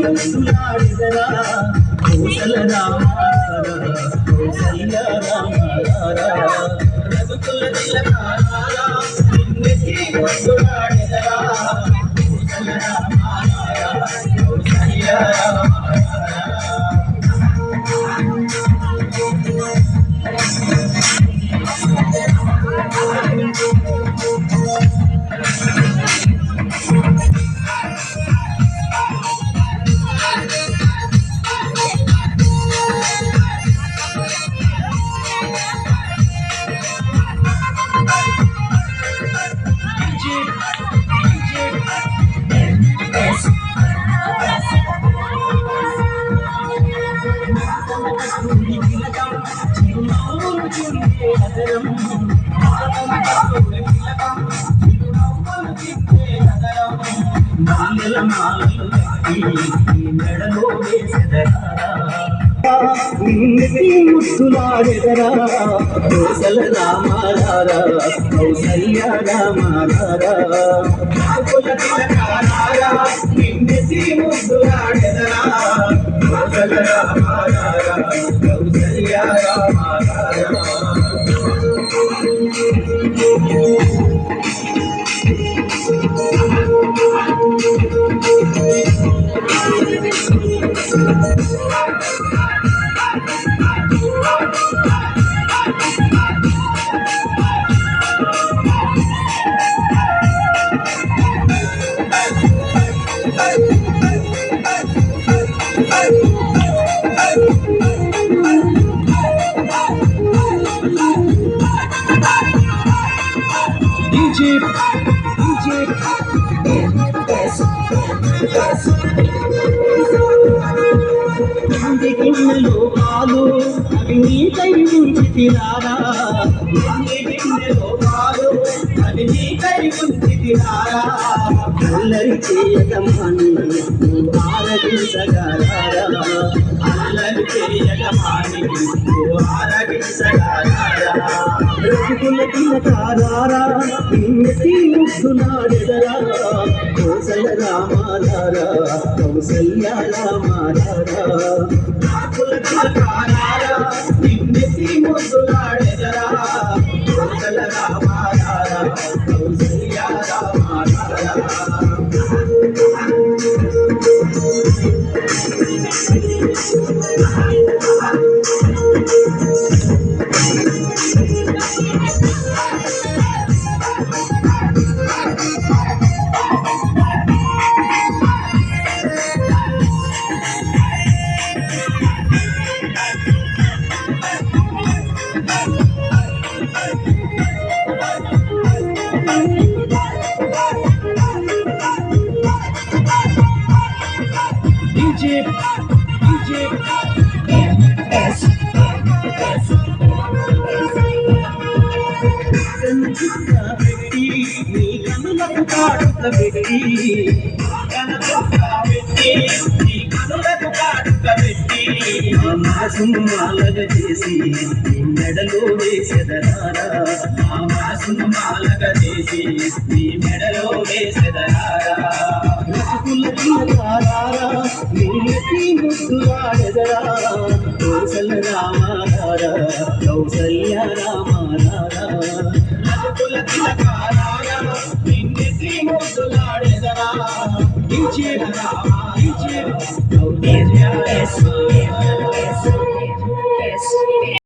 ముద్దులాడెదరా కౌసల రామ కౌసల్య రామ రఘుకుల తిలకారా నిన్నెత్తి ముద్దులాడెదరా కౌసల రామ కౌసల్య రామ ముద్దులాడెదరా కౌసల రామారా కౌసల్య రామారా నిన్నెత్తి ముద్దులాడెదరా కౌసల రామారా కౌసల్య రామారా గిన్నెలో పాలు అవి నీకై ఉంచితిరారా గిన్నెలో పాలు అవి నీకై ఉంచితిరారా అల్లరి చేయగమని ఆరగించగలరా అల్లరి చేయగమని ఆరగించగలరా రఘుకుల తిలకారా నిన్నెత్తి ముద్దులాడెదరా కౌసల రామారా కౌసల్య రామారా రఘుకుల తిలకారా నిన్నెత్తి ముద్దులాడెదరా కౌసల రామారా కౌసల్య రామారా మాలగ చేసి మెడలో వేసెదరారా ఆ మనసును మాలగ చేసి నీ మెడలో వేసెదరారా రఘుకుల తిలకారా నిన్నెత్తి ముద్దులాడెదరా కౌసల రామారా కౌసల్య రామారా రఘుకుల తిలకారా నిన్నెత్తి ముద్దులాడెదరా